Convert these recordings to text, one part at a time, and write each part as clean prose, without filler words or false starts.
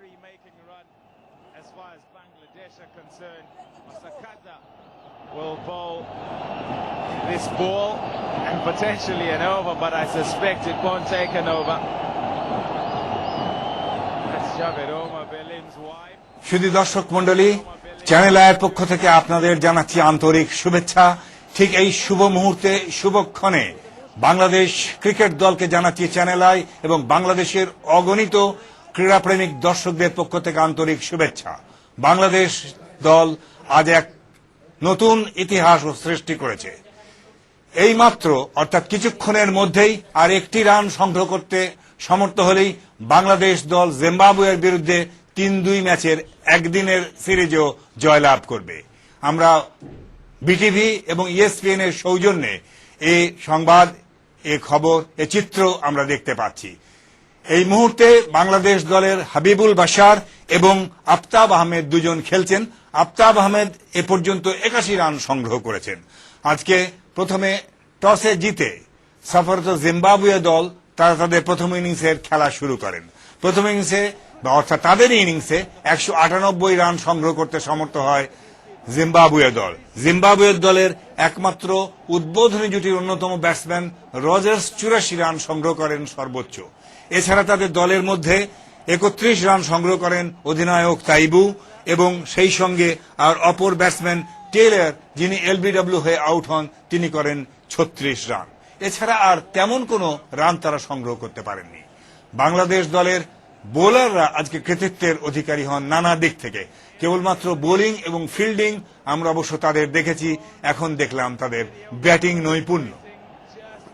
making run as far as Bangladesh are concerned. Masakadza will bowl this ball and potentially an over, but I suspect it won't take an over. That's Javed Omar Belim's wife. শুধু দর্শক মণ্ডলী, channel আয়ের পক্ষ থেকে আপনাদের জানাচ্ছি আন্তরিক শুভেচ্ছা। ঠিক এই শুভ মুহূর্তে, শুভক্ষণে বাংলাদেশ ক্রিকেট দলকে জানাচ্ছি চ্যানেল আই এবং বাংলাদেশের অগণিত ক্রীড়াপ্রেমিক দর্শকদের পক্ষ থেকে আন্তরিক শুভেচ্ছা। বাংলাদেশ দল আজ এক নতুন ইতিহাস সৃষ্টি করেছে। এইমাত্র অর্থাৎ কিছুক্ষণের মধ্যেই আর একটি রান সংগ্রহ করতে সমর্থ হলেই বাংলাদেশ দল জিম্বাবুয়ের বিরুদ্ধে ৩-২ ম্যাচের একদিনের সিরিজেও জয়লাভ করবে। আমরা বিটিভি এবং ইএসপিএন এর সৌজন্যে এই সংবাদ, এই খবর, এই চিত্র আমরা দেখতে পাচ্ছি। এই মুহূর্তে বাংলাদেশ দলের হাবিবুল বাশার এবং আফতাব আহমেদ দুজন খেলছেন। আফতাব আহমেদ এ পর্যন্ত ৮১ রান সংগ্রহ করেছেন। আজকে প্রথমে টসে জিতে সফররত জিম্বাবুয়ে দল তারা তাদের প্রথম ইনিংসের খেলা শুরু করেন। প্রথম ইনিংসে অর্থাৎ তাদের ইনিংসে ১৯৮ রান সংগ্রহ করতে সমর্থ হয় জিম্বাবুয়ে দল। জিম্বাবুয়ের দলের একমাত্র উদ্বোধনী জুটির অন্যতম ব্যাটসম্যান রজার্স ৮৪ রান সংগ্রহ করেন সর্বোচ্চ। এছাড়া তাদের দলের মধ্যে ৩১ রান সংগ্রহ করেন অধিনায়ক তাইবু এবং সেই সঙ্গে আর অপর ব্যাটসম্যান টেইলর, যিনি এলবিডব্লিউ হয়ে আউট হন, তিনি করেন ৩৬ রান। এছাড়া আর তেমন কোনো রান তারা সংগ্রহ করতে পারেননি। বাংলাদেশ দলের বোলাররা আজকে কৃতিত্বের অধিকারী হন নানা দিক থেকে। কেবলমাত্র বোলিং এবং ফিল্ডিং আমরা অবশ্য তাদের দেখেছি, এখন দেখলাম তাদের ব্যাটিং নৈপুণ্য।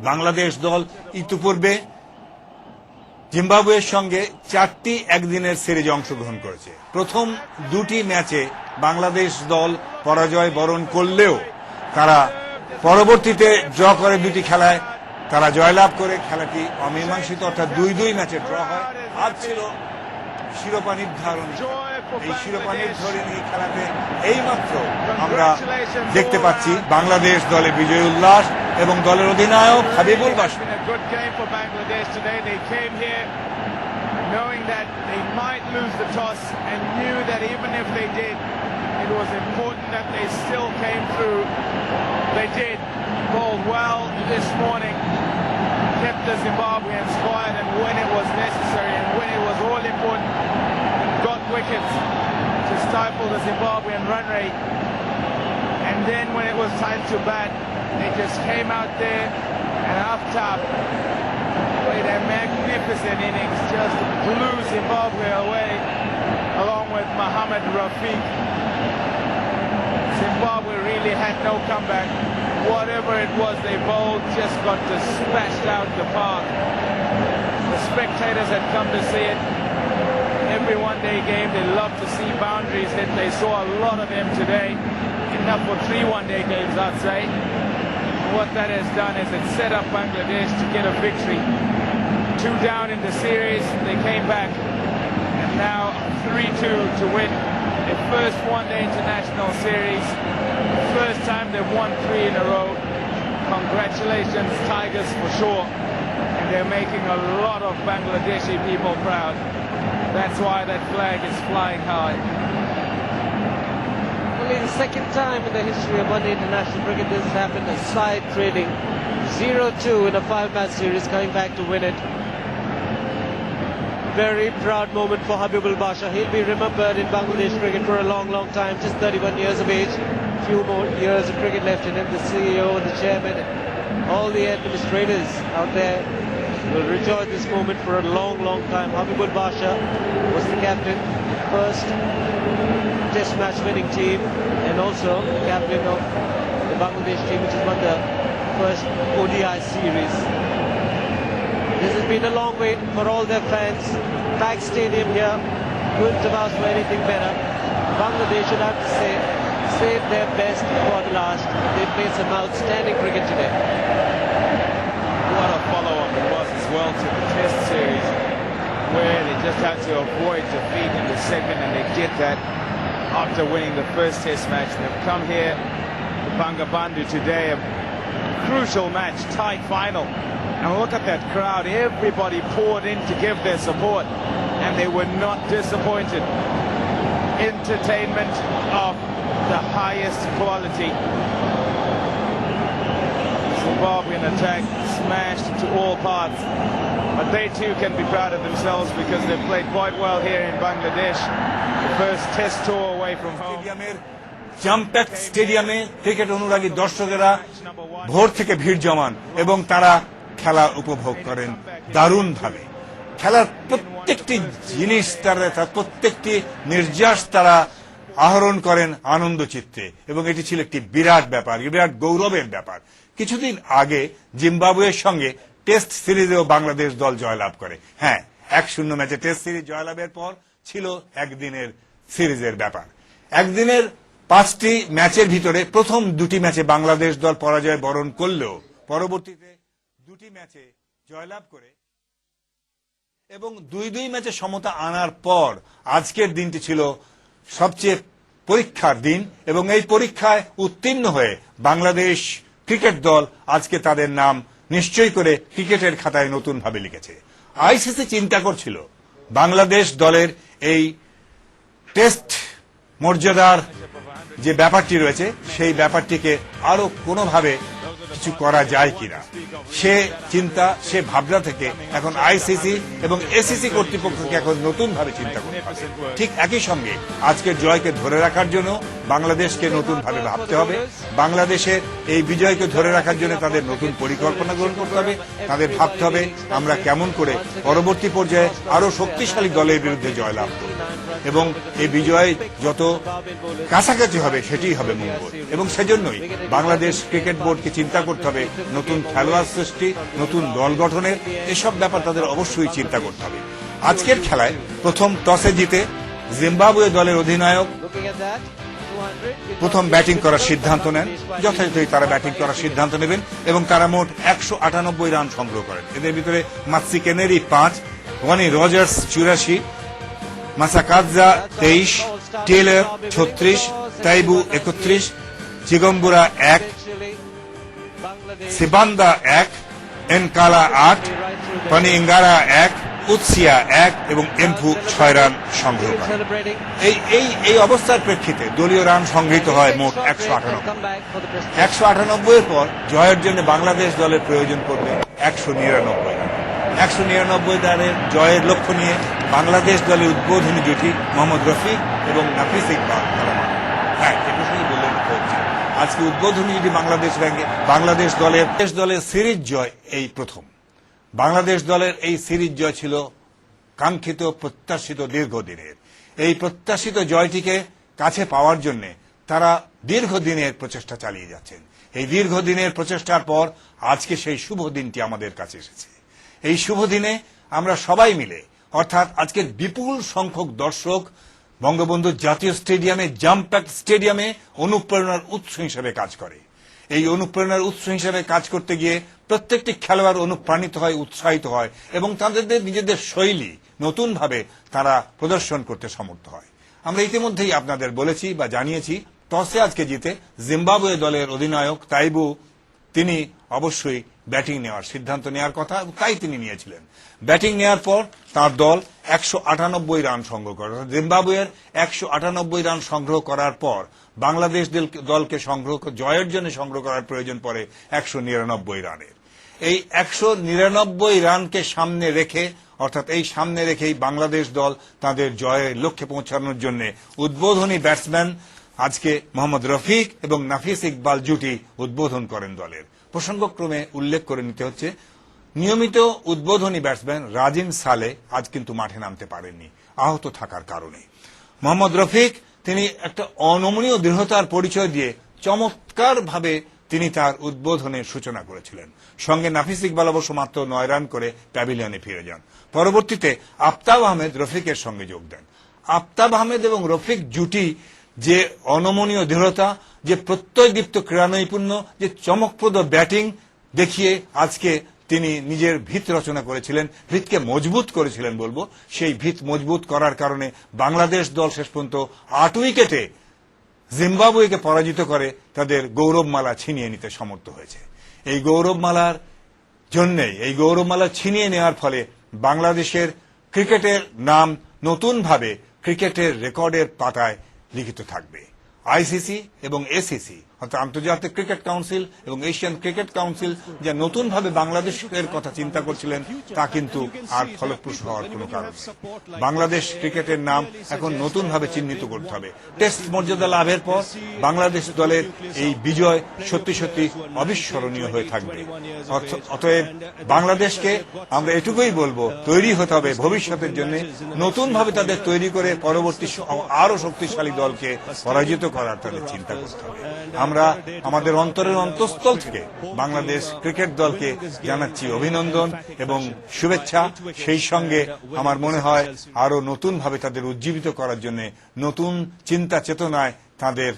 বাংলাদেশ দল ইতিপূর্বে জিম্বাবুয়ের সঙ্গে ৪টি একদিনের সিরিজে অংশগ্রহণ করেছে। প্রথম দুটি ম্যাচে বাংলাদেশ দল পরাজয় বরণ করলেও তারা পরবর্তীতে ড্র করে দুটি খেলায় তারা জয়লাভ করে খেলাটি অমীমাংসিত অর্থাৎ ২-২ ম্যাচে ড্র হয়। আজ ছিল শিরোপা নির্ধারণ। এই শিরোপা নির্ধারণী খেলাতে এইমাত্র আমরা দেখতে পাচ্ছি বাংলাদেশ দলে বিজয় উল্লাস এবং দলের অধিনায়ক Habibul Bashar. Knowing that they might lose the toss and knew that even if they did, it was important that they still came through. They did, bowled well this morning, kept the Zimbabweans quiet, and when it was necessary and when it was all important, got wickets to stifle the Zimbabwean run rate. And then when it was time to bat, they just came out there and up top played a magnificent innings, just blew Zimbabwe away along with Mohamed Rafiq. Zimbabwe really had no comeback. Whatever it was they bowled just got dispatched out the park. The spectators had come to see it. Every one-day game, they love to see boundaries hit. They saw a lot of them today. Enough for 3 one-day games, I'd say. What that has done is it set up Bangladesh to get a victory. 2 down in the series, they came back, and now 3-2 to win their first one-day international series. First time they've won 3 in a row. Congratulations, Tigers, for sure. And they're making a lot of Bangladeshi people proud. That's why that flag is flying high. Only the second time in the history of one-day international cricket this has happened, a side trailing 0-2 in a 5-match series, coming back to win it. Very proud moment for Habibul Basha. He'll be remembered in Bangladesh cricket for a long, long time. Just 31 years of age. Few more years of cricket left in him. The CEO and the chairman and all the administrators out there will rejoice this moment for a long, long time. Habibul Basha was the captain, first Test match winning team, and also the captain of the Bangladesh team, which has won the first ODI series. This has been a long wait for all their fans. Packed stadium here. Couldn't have asked for anything better. Bangladesh, should have to say, saved their best for the last. They played some outstanding cricket today. What a follow-up it was as well to the Test series, where they just had to avoid defeat in the second, and they did that after winning the first Test match. They've come here to Bangabandhu today, a crucial match, tight final. And look at that crowd, everybody poured in to give their support. and they were not disappointed. Entertainment of the highest quality. Zimbabwean attack smashed to all parts, but they too can be proud of themselves because they've played quite well here in Bangladesh. The first test tour away from home. স্টেডিয়ামের জামপ্যাক্ট স্টেডিয়ামে cricket অনুরাগী দর্শকেরা ভোর থেকে ভিড় জমান এবং তারা খেলা উপভোগ করেন দারুণভাবে। খেলার প্রত্যেকটি জিনিস তার প্রত্যেকটি নির্যাস তারা আহরণ করেন আনন্দ চিত্তে এবং এটি ছিল একটি বিরাট ব্যাপার, বিরাট গৌরবের ব্যাপার। কিছুদিন আগে জিম্বাবুয়ের সঙ্গে টেস্ট সিরিজেও বাংলাদেশ দল জয়লাভ করে। হ্যাঁ, 1-0 ম্যাচে টেস্ট সিরিজ জয়লাভের পর ছিল একদিনের সিরিজের ব্যাপার। একদিনের 5টি ম্যাচের ভিতরে প্রথম 2টি ম্যাচে বাংলাদেশ দল পরাজয় বরণ করলেও পরবর্তীতে 2টি ম্যাচে জয়লাভ করে এবং 2-2 ম্যাচে সমতা আনার পর আজকের দিনটি ছিল সবচেয়ে পরীক্ষার দিন এবং এই পরীক্ষায় উত্তীর্ণ হয়ে বাংলাদেশ ক্রিকেট দল আজকে তাদের নাম নিশ্চয় করে ক্রিকেটের খাতায় নতুন ভাবে লিখেছে। আইসিসি চিন্তা করছিল বাংলাদেশ দলের এই টেস্ট মর্যাদার যে ব্যাপারটি রয়েছে সেই ব্যাপারটিকে আরো কোনোভাবে কিছু করা যায় কিনা, সে চিন্তা সে ভাবনা থেকে এখন আইসিসি এবং এসিসি কর্তৃপক্ষকে এখন নতুন ভাবে চিন্তা করতে হবে। ঠিক একই সঙ্গে আজকের জয়কে ধরে রাখার জন্য বাংলাদেশকে নতুন ভাবে ভাবতে হবে। বাংলাদেশের এই বিজয়কে ধরে রাখার জন্য তাদের নতুন পরিকল্পনা গ্রহণ করতে হবে। তাদের ভাবতে হবে আমরা কেমন করে পরবর্তী পর্যায়ে আরো শক্তিশালী দলের বিরুদ্ধে জয়লাভ করব এবং এই বিজয় যত কাছাকাছি হবে সেটিই হবে মঙ্গল। এবং সেজন্যই বাংলাদেশ ক্রিকেট বোর্ডকে চিন্তা করতে হবে নতুন খেলোয়াড় সৃষ্টি, নতুন দল গঠনের এসব ব্যাপার তাদের অবশ্যই চিন্তা করতে হবে। আজকের খেলায় প্রথম টসে জিতে জিম্বাবুয়ে দলের অধিনায়ক প্রথম ব্যাটিং করার সিদ্ধান্ত নেন। যথাযথই তারা ব্যাটিং করার সিদ্ধান্ত নেবেন এবং তারা মোট 198 রান সংগ্রহ করেন। এদের ভিতরে মাতসি কেনেরি 5, ওয়ানি রজার্স 84, মাসাকাজা 23, টেলর 36, তাইবু 31, চিগম্বুরা 1, সিবান্দা 1, এনকালা 8, পানি ইঙ্গারা 1, উৎসিয়া 1 এবং এমফু 6 রান সংগ্রহ করেন। এই অবস্থার প্রেক্ষিতে দলীয় রান সংগৃহীত হয় মোট 198 এর পর জয়ের জন্য বাংলাদেশ দলের প্রয়োজন পড়বে 199 রান। 199 রানের জয়ের লক্ষ্য নিয়ে বাংলাদেশ দলের উদ্বোধনী জুটি মোহাম্মদ রফিক এবং নাফিস ইকবাল। হ্যাঁ, এটা শুধু বললে হচ্ছে আজকে উদ্বোধনী জুটি বাংলাদেশ দলের সিরিজ জয় এই প্রথম। বাংলাদেশ দলের এই সিরিজ জয় ছিল কাঙ্ক্ষিত প্রত্যাশিত দীর্ঘদিনের। এই প্রত্যাশিত জয়টিকে কাছে পাওয়ার জন্য তারা দীর্ঘদিনের প্রচেষ্টা চালিয়ে যাচ্ছেন। এই দীর্ঘদিনের প্রচেষ্টার পর আজকে সেই শুভ দিনটি আমাদের কাছে এসেছে। এই শুভ দিনে আমরা সবাই মিলে অর্থাৎ আজকের বিপুল সংখ্যক দর্শক বঙ্গবন্ধু জাতীয় স্টেডিয়ামে জামপ্যাক্ট স্টেডিয়ামে অনুপ্রেরণার উৎস হিসেবে কাজ করে। এই অনুপ্রেরণার উৎস হিসেবে কাজ করতে গিয়ে প্রত্যেকটি খেলোয়াড় অনুপ্রাণিত হয়, উৎসাহিত হয় এবং তাদের নিজেদের শৈলী নতুনভাবে তারা প্রদর্শন করতে সমর্থ হয়। আমরা ইতিমধ্যেই আপনাদের বলেছি বা জানিয়েছি টসে আজকে জিতে জিম্বাবুয়ে দলের অধিনায়ক তাইবু তিনি অবশ্যই ব্যাটিং নেওয়ার সিদ্ধান্ত নেওয়ার কথা, তাই তিনি নিয়েছিলেন। ব্যাটিং নেওয়ার পর তার দল 198 রান সংগ্রহ করে। জিম্বাবুয়ের 198 রান সংগ্রহ করার পর বাংলাদেশ দলকে জয়ের জন্য সংগ্রহ করার প্রয়োজন পড়ে 199 রানের। এই 199 রানকে সামনে রেখে অর্থাৎ এই সামনে রেখেই বাংলাদেশ দল তাদের জয়ের লক্ষ্যে পৌঁছানোর জন্য উদ্বোধনী ব্যাটসম্যান আজকে মোহাম্মদ রফিক এবং নাফিস ইকবাল জুটি উদ্বোধন করেন দলের। প্রসঙ্গক্রমে উল্লেখ করে নিতে হচ্ছে নিয়মিত উদ্বোধনী ব্যাটসম্যান রাজিম সালে আজ কিন্তু মাঠে নামতে পারেননি আহত থাকার কারণে। মোহাম্মদ রফিক তিনি একটা অনমনীয় দৃঢ়তার পরিচয় দিয়ে চমৎকারভাবে তিনি তার উদ্বোধনের সূচনা করেছিলেন। সঙ্গে নাফিস ইকবাল অবশ্য মাত্র 9 রান করে প্যাভিলিয়নে ফিরে যান। পরবর্তীতে আফতাব আহমেদ রফিকের সঙ্গে যোগ দেন। আফতাব আহমেদ এবং রফিক জুটি যে অনমনীয় দৃঢ়তা, যে প্রত্যয়দীপ্ত ক্রীড়া নৈপুণ্য, যে চমকপ্রদ ব্যাটিং দেখিয়ে আজকে তিনি নিজের ভিত রচনা করেছিলেন, ভিতকে মজবুত করেছিলেন বলবো। সেই ভিত মজবুত করার কারণে বাংলাদেশ দল শেষ পর্যন্ত 8 উইকেটে জিম্বাবুয়েকে পরাজিত করে তাদের গৌরবমালা ছিনিয়ে নিতে সমর্থ হয়েছে। এই গৌরবমালা ছিনিয়ে নেওয়ার ফলে বাংলাদেশের ক্রিকেটের নাম নতুনভাবে ক্রিকেটের রেকর্ডের পাতায় লিখিত থাকবে। আইসিসি এবং এসিসি অর্থাৎ আন্তর্জাতিক ক্রিকেট কাউন্সিল এবং এশিয়ান ক্রিকেট কাউন্সিল যা নতুনভাবে বাংলাদেশের কথা চিন্তা করছিলেন তা কিন্তু আর ফলপ্রসূ হওয়ার কোনো কারণ নেই। বাংলাদেশ ক্রিকেটের নাম এখন নতুনভাবে চিহ্নিত করতে হবে। টেস্ট মর্যাদা লাভের পর বাংলাদেশ দলের এই বিজয় সত্যি সত্যি অবিস্মরণীয় হয়ে থাকবে। অতএব বাংলাদেশকে আমরা এটুকুই বলবো, তৈরি হতে হবে ভবিষ্যতের জন্য, নতুনভাবে তাদের তৈরি করে পরবর্তী আরো শক্তিশালী দলকে পরাজিত করার তাদের চিন্তা করতে হবে। আমরা আমাদের অন্তরের অন্তঃস্থল থেকে বাংলাদেশ ক্রিকেট দলকে জানাচ্ছি অভিনন্দন এবং শুভেচ্ছা। সেই সঙ্গে আমার মনে হয় আরো নতুনভাবে তাদের উজ্জীবিত করার জন্য নতুন চিন্তা চেতনায় তাদের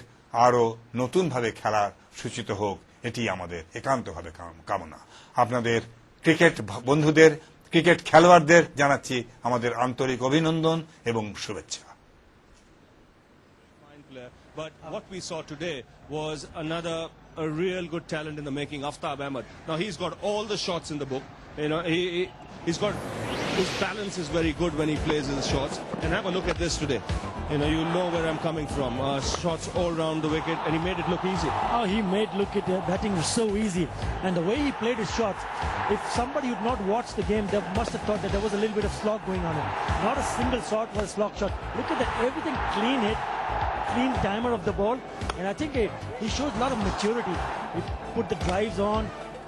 আরো নতুনভাবে খেলার সূচিত হোক, এটি আমাদের একান্তভাবে কামনা। আপনাদের ক্রিকেট বন্ধুদের, ক্রিকেট খেলোয়াড়দের জানাচ্ছি আমাদের আন্তরিক অভিনন্দন এবং শুভেচ্ছা। But what we saw today was a real good talent in the making, Aftab Ahmed. Now he's got all the shots in the book. You know, he's got, his balance is very good when he plays his shots. And have a look at this today. You know, you know where I'm coming from. Shots all round the wicket, and he made it look easy. Oh, he made look at batting was so easy, and the way he played his shots. If somebody would not watch the game, they must have thought that there was a little bit of slog going on. Not a single shot was a slog shot. Look at that, everything clean hit, clean timer of the ball, and I think he shows a lot of maturity. He put the drives on,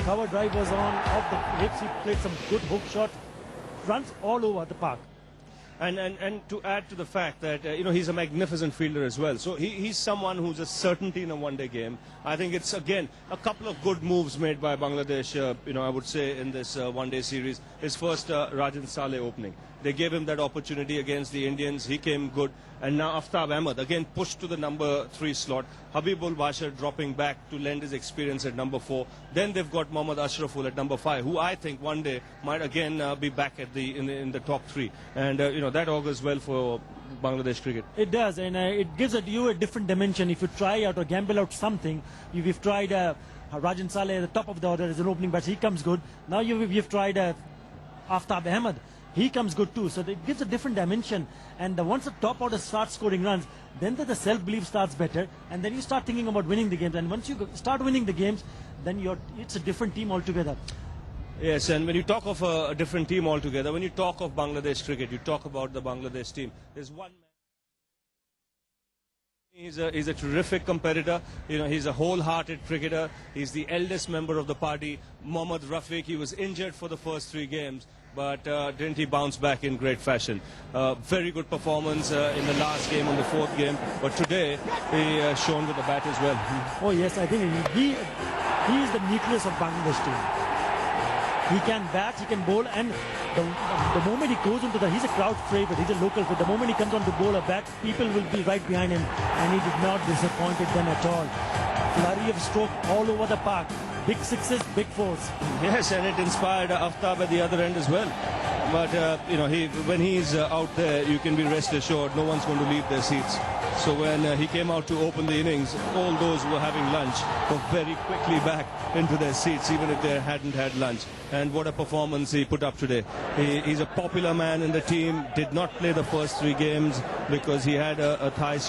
cover drive was on, off the hips he played some good hook shot, runs all over the park. And to add to the fact that you know, he's a magnificent fielder as well. So he's someone who's a certainty in a one-day game. I think it's again a couple of good moves made by Bangladesh. You know, I would say in this one-day series. His first Rajan Saleh opening, they gave him that opportunity against the Indians. He came good, and now Aftab Ahmed again pushed to the number 3 slot. Habibul Bashar dropping back to lend his experience at number 4. Then they've got Mohammad Ashraful at number 5, who I think one day might again be back at in the top 3. And you know, that augurs well for Bangladesh cricket. It does, and it gives you a different dimension. If you try out or gamble out something, we've tried Rajan Saleh at the top of the order as an opening batsman, he comes good. Now we've tried Aftab Ahmed, he comes good too. So it gives a different dimension. And once the top order starts scoring runs, then the self-belief starts better, and then you start thinking about winning the games. And once you start winning the games, then it's a different team altogether. Yes, and when you talk of a different team altogether, when you talk of Bangladesh cricket, you talk about the Bangladesh team. There's one man. He's a terrific competitor. You know, he's a wholehearted cricketer. He's the eldest member of the party. Mohammad Rafiq, he was injured for the first 3 games, but didn't he bounce back in great fashion? Very good performance in the last game, on the 4th game, but today he shone with the bat as well. Oh yes, I think he is the nucleus of Bangladesh team. He can bat, he can bowl, and the moment he goes into he's a crowd favorite, he's a local, but the moment he comes on to bowl a bat, people will be right behind him, and he did not disappointed them at all. Flurry of stroke all over the park, big sixes, big fours. Yes, and it inspired Aftab at the other end as well. But you know, when he's out there, you can be rest assured no one's going to leave their seats. So when he came out to open the innings, all those who were having lunch were very quickly back into their seats, even if they hadn't had lunch. And what a performance he put up today. He's a popular man in the team, did not play the first 3 games because he had a thigh.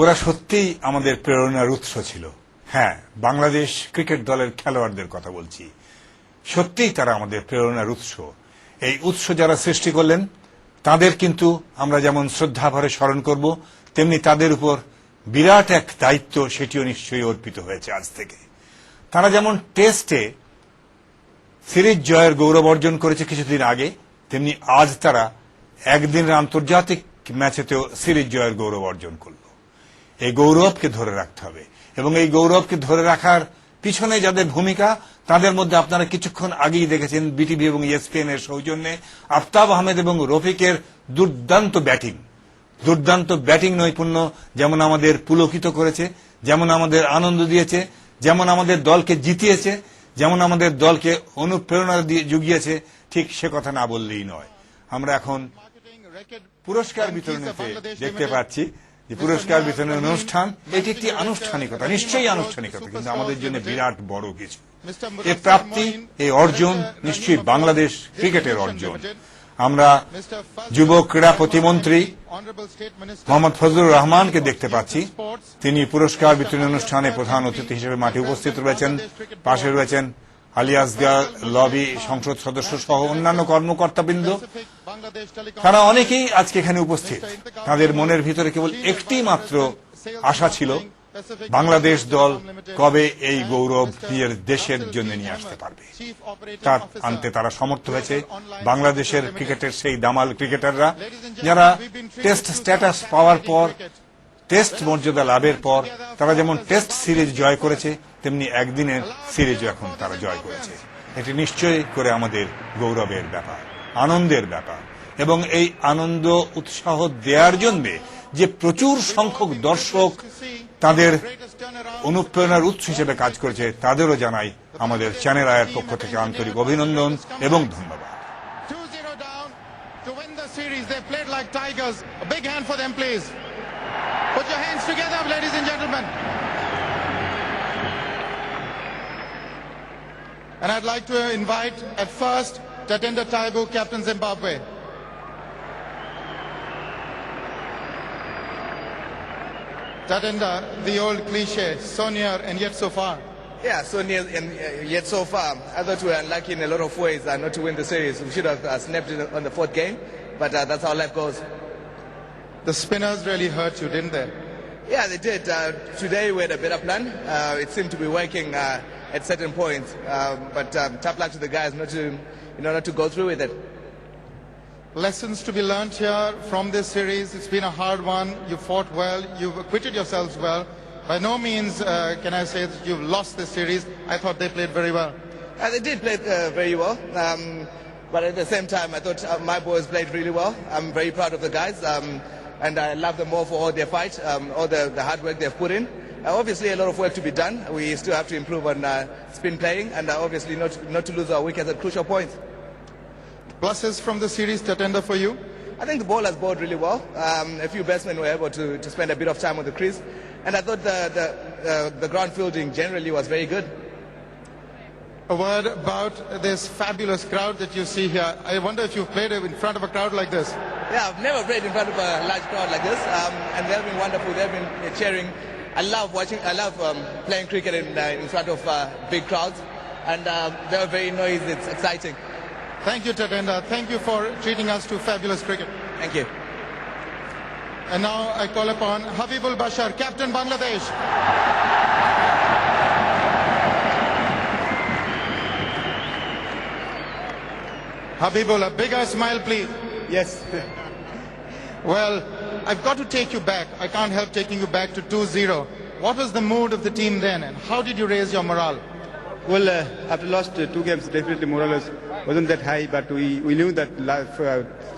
ওরা সত্যিই আমাদের প্রেরণার উৎস ছিল। হ্যাঁ, Bangladesh cricket দলের খেলোয়াড়দের কথা বলছি, সত্যিই তারা আমাদের প্রেরণার উৎস। এই উৎস যারা সৃষ্টি করলেন তাদের কিন্তু আমরা যেমন শ্রদ্ধাভরে স্মরণ করব, তেমনি তাদের উপর বিরাট এক দায়িত্ব সেটিও নিশ্চয়ই অর্পিত হয়েছে আজ থেকে। তারা যেমন টেস্টে সিরিজ জয়ের গৌরব অর্জন করেছে কিছুদিন আগে, তেমনি আজ তারা একদিনের আন্তর্জাতিক ম্যাচেতেও সিরিজ জয়ের গৌরব অর্জন করল। এই গৌরবকে ধরে রাখতে হবে, এবং এই গৌরবকে ধরে রাখার পিছনে যাদের ভূমিকা তাদের মধ্যে আপনারা কিছুক্ষণ আগেই দেখেছেন বিটিভি এবং ESPN এর সৌজন্যে আফতাব আহমেদ এবং রফিকের দুর্দান্ত ব্যাটিং নৈপুণ্য যেমন আমাদের পুলকিত করেছে, যেমন আমাদের আনন্দ দিয়েছে, যেমন আমাদের দলকে জিতিয়েছে, যেমন আমাদের দলকে অনুপ্রেরণা দিয়ে জুগিয়েছে, ঠিক সে কথা না বললেই নয়। আমরা এখন পুরস্কার বিতরণীতে দেখতে পাচ্ছি যে পুরস্কার বিতরণের অনুষ্ঠান, এটি একটি আনুষ্ঠানিকতা, নিশ্চয়ই আনুষ্ঠানিকতা, কিন্তু আমাদের জন্য বিরাট বড় কিছু। এই প্রাপ্তি, এই অর্জন নিশ্চয়ই বাংলাদেশ ক্রিকেটের অর্জন। আমরা যুব ক্রীড়া প্রতিমন্ত্রী মোহাম্মদ ফজলুর রহমানকে দেখতে পাচ্ছি, তিনি পুরস্কার বিতরণী অনুষ্ঠানে প্রধান অতিথি হিসেবে মাঠে উপস্থিত রয়েছেন। পাশে রয়েছেন আলী আসগার লবি সংসদ সদস্য সহ অন্যান্য কর্মকর্তাবৃন্দ। তারা অনেকেই আজকে এখানে উপস্থিত। তাদের মনের ভিতরে কেবল একটি মাত্র আশা ছিল, বাংলাদেশ দল কবে এই গৌরব নিজের দেশের জন্য নিয়ে আসতে পারবে। তার আনতে তারা সমর্থ হয়েছে। বাংলাদেশের ক্রিকেটের সেই দামাল ক্রিকেটাররা যারা টেস্ট স্ট্যাটাস পাওয়ার পর, টেস্ট মর্যাদা লাভের পর তারা যেমন টেস্ট সিরিজ জয় করেছে, তেমনি একদিনের সিরিজও এখন তারা জয় করেছে। এটি নিশ্চয়ই করে আমাদের গৌরবের ব্যাপার, আনন্দের ব্যাপার। এবং এই আনন্দ উৎসাহ দেওয়ার জন্য যে প্রচুর সংখ্যক দর্শক তাদের অনুপ্রেরণার উৎস হিসেবে কাজ করেছে, তাদেরও জানাই আমাদের চ্যানেল আয়ের পক্ষ থেকে আন্তরিক অভিনন্দন এবং ধন্যবাদ। 2-0 down to win the series. They played like tigers. A big hand for them, please. Put your hands together, ladies and gentlemen. And I'd like to invite at first Tatenda Taibu, Captain Zimbabwe. Tatenda, the old cliche, so near and yet so far. Yeah, so near and yet so far. I thought we were unlucky in a lot of ways not to win the series. We should have snapped it on the fourth game, but that's how life goes. The spinners really hurt you, didn't they? Yeah, they did. Today we had a better plan. It seemed to be working at certain points, but tough luck to the guys not to go through with it. Lessons to be learnt here from this series. It's been a hard one. You fought well. You've acquitted yourselves well. By no means can I say that you've lost this series. I thought they played very well. They did play very well, but at the same time I thought my boys played really well. I'm very proud of the guys, and I love them all for all their fight, all the hard work they've put in. Obviously a lot of work to be done. We still have to improve on spin playing, and obviously not to lose our wickets at crucial points. Pluses from the series, Tatenda, for you? I think the ball has bowled really well. A few batsmen were able to spend a bit of time on the crease, and I thought the ground fielding generally was very good. A word about this fabulous crowd that you see here. I wonder if you've played in front of a crowd like this. Yeah, I've never played in front of a large crowd like this, and they've been wonderful. They've been cheering. I love playing cricket in front of big crowds, and they're very noisy. It's exciting. Thank you, Tatenda. Thank you for treating us to fabulous cricket. Thank you. And now I call upon Habibul Bashar, Captain Bangladesh. Habibul, a bigger smile, please. Yes. Well, I've got to take you back. I can't help taking you back to 2-0. What was the mood of the team then, and how did you raise your morale? Well, after lost 2 games, definitely morale wasn't that high, but we knew that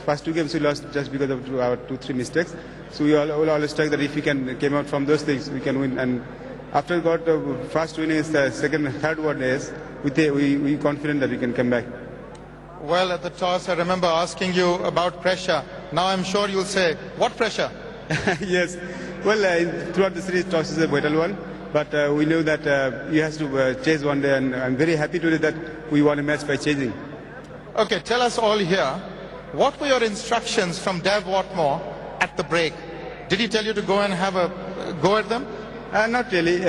first 2 games we lost just because of our 2-3 mistakes. So we all always thought that if we can came out from those things, we can win. And after we got the first win is the second, third one is, we confident that we can come back. Well, at the toss, I remember asking you about pressure. Now I'm sure you'll say, what pressure? Yes. Well, throughout the series, toss is a vital one. But we knew that you have to chase one day, and I'm very happy today that we won a match by chasing. Okay, tell us all here, what were your instructions from Dev Watmore at the break? Did he tell you to go and have a go at them? Not really.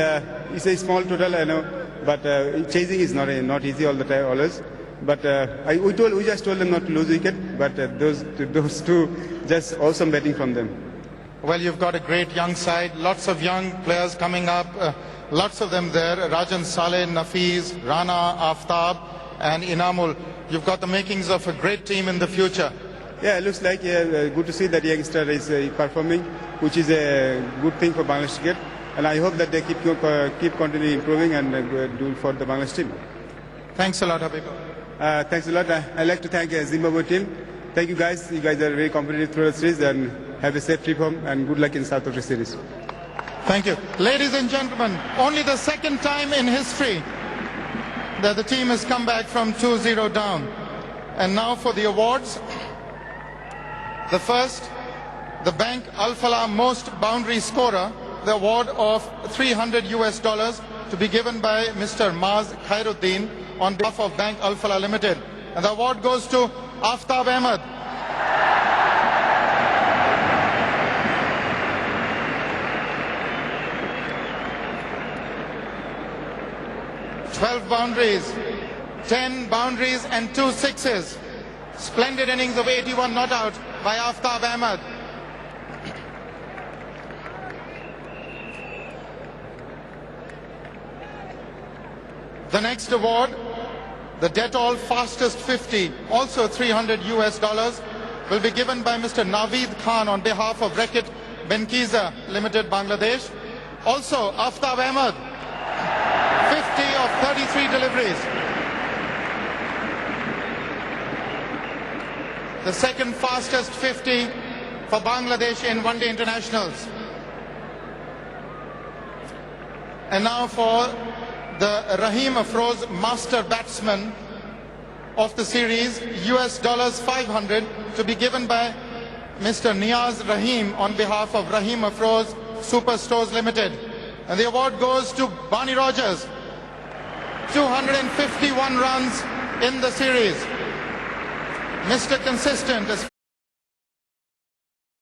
It's a small total, I know, but chasing is not easy all the time, always. But we just told them not to lose wicket, but those two, just awesome batting from them. Well, you've got a great young side, lots of young players coming up, lots of them there. Rajan Saleh, Nafiz, Rana, Aftab and Inamul. You've got the makings of a great team in the future. Yeah, it looks like good to see that youngster is performing, which is a good thing for Bangladesh cricket. and I hope that they keep continually improving and do for the Bangladesh team. Thanks a lot, Habib. Thanks a lot. I'd like to thank Zimbabwe team. Thank you guys. You guys are very competitive through the series, and have a safe trip home and good luck in South Africa series. Thank you. Ladies and gentlemen, only the second time in history that the team has come back from 2-0 down. And now for the awards. The first, the Bank Al Falah Most Boundary Scorer, the award of $300 to be given by Mr. Maz Khairuddin on behalf of Bank Al Falah Limited. And the award goes to Aftab Ahmed. "12 boundaries, 10 boundaries and 2 sixes. Splendid innings of 81 not out by Aftab Ahmed. The next award, the Dettol Fastest 50, also $300, will be given by Mr. Naveed Khan on behalf of Reckitt Benkiza Limited, Bangladesh. Also, Aftab Ahmed, 50 of 33 deliveries. The second fastest 50 for Bangladesh in one-day internationals. And now for the Rahim Afroz Master Batsman of the series, $500 to be given by Mr. Niaz Rahim on behalf of Rahim Afroz Superstores Limited. And the award goes to Barney Rogers, 251 runs in the series. Mr. Consistent.